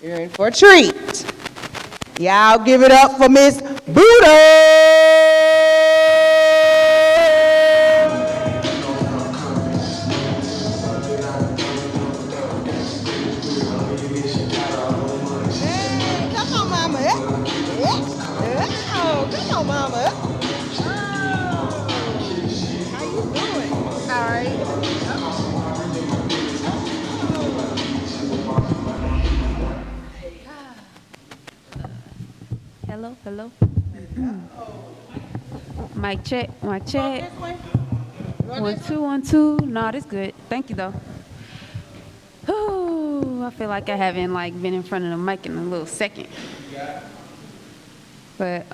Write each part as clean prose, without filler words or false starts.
You're in for a treat. Y'all give it up for Miss Buddah. Hello, hello. Mic check, mic check. 1, 2, 1, 2. No, that's good. Thank you, though. Ooh, I feel like I haven't been in front of the mic in a little second. But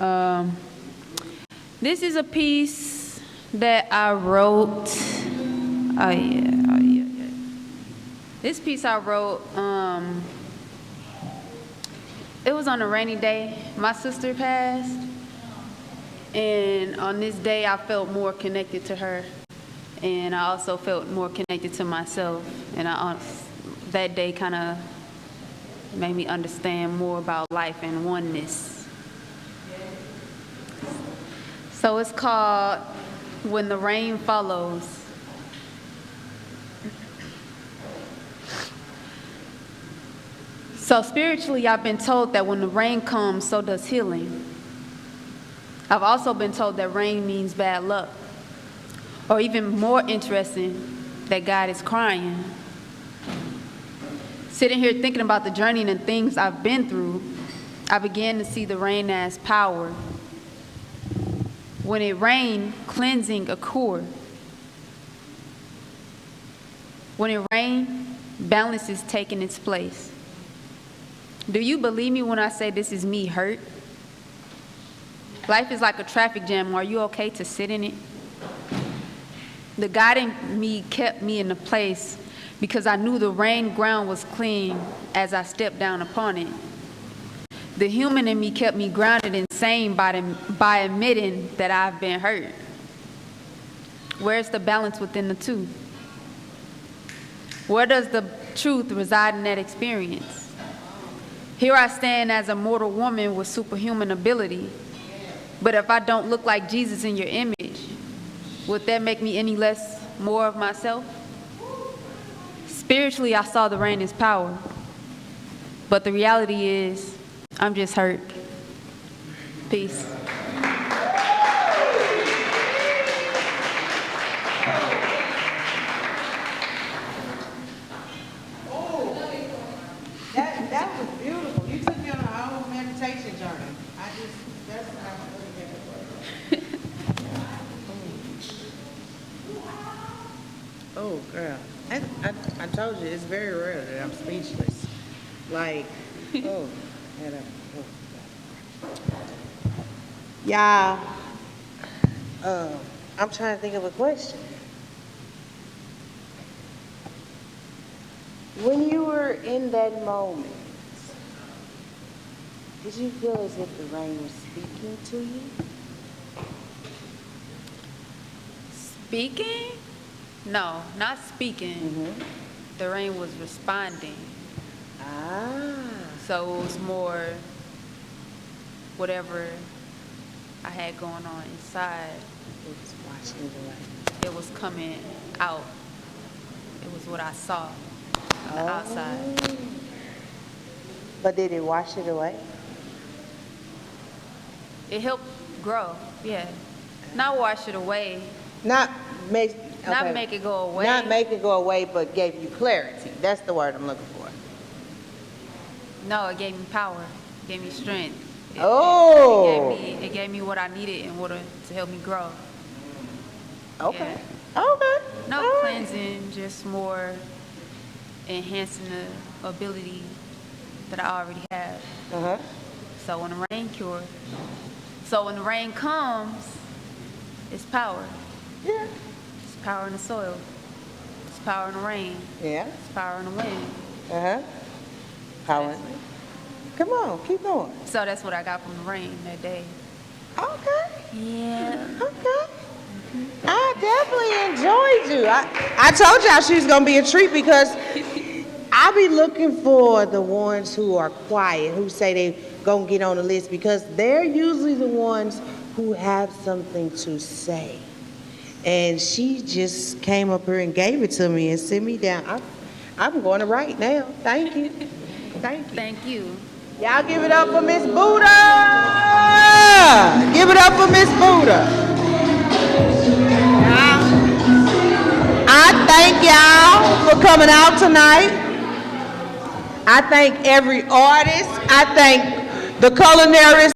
this is a piece that I wrote. Oh yeah. This piece I wrote. It was on a rainy day. My sister passed, and on this day I felt more connected to her, and I also felt more connected to myself, and that day kind of made me understand more about life and oneness. So it's called When the Rain Follows. So spiritually, I've been told that when the rain comes, so does healing. I've also been told that rain means bad luck. Or even more interesting, that God is crying. Sitting here thinking about the journey and the things I've been through, I began to see the rain as power. When it rained, cleansing occurred. When it rained, balance is taking its place. Do you believe me when I say this is me hurt? Life is like a traffic jam. Are you okay to sit in it? The God in me kept me in the place because I knew the rain ground was clean as I stepped down upon it. The human in me kept me grounded and sane by admitting that I've been hurt. Where's the balance within the two? Where does the truth reside in that experience? Here I stand as a mortal woman with superhuman ability, but if I don't look like Jesus in your image, would that make me any less more of myself? Spiritually, I saw the rain as power, but the reality is, I'm just hurt. Peace. That was beautiful. You took me on a whole meditation journey. That's how I really think it was. Oh, girl. I told you, it's very rare that I'm speechless. Yeah. I'm trying to think of a question. When you were in that moment, did you feel as if the rain was speaking to you? Speaking? No, not speaking. Mm-hmm. The rain was responding. Ah. So it was more whatever I had going on inside. It was watching the rain. It was coming out. It was what I saw on the outside. But did it wash it away? It helped grow, yeah. Not wash it away. Not make it go away. Not make it go away, but gave you clarity. That's the word I'm looking for. No, it gave me power. It gave me strength. It gave me what I needed in order to help me grow. Okay. Yeah. Okay. No All cleansing, right. just more enhancing the ability that I already have. Uh-huh. So when the rain cures. So when the rain comes, it's power. Yeah. It's power in the soil. It's power in the rain. Yeah. It's power in the wind. Uh-huh. Power. Come on, keep going. So that's what I got from the rain that day. Okay. Yeah. Okay. I definitely enjoyed you. I told y'all she was gonna be a treat because I I be looking for the ones who are quiet, who say they gonna get on the list, because they're usually the ones who have something to say. And she just came up here and gave it to me and sit me down. I'm going to write now. Thank you. Thank you. Thank you. Y'all give it up for Miss Buddah. Give it up for Miss Buddah. I thank y'all for coming out tonight. I thank every artist. I thank the culinarists.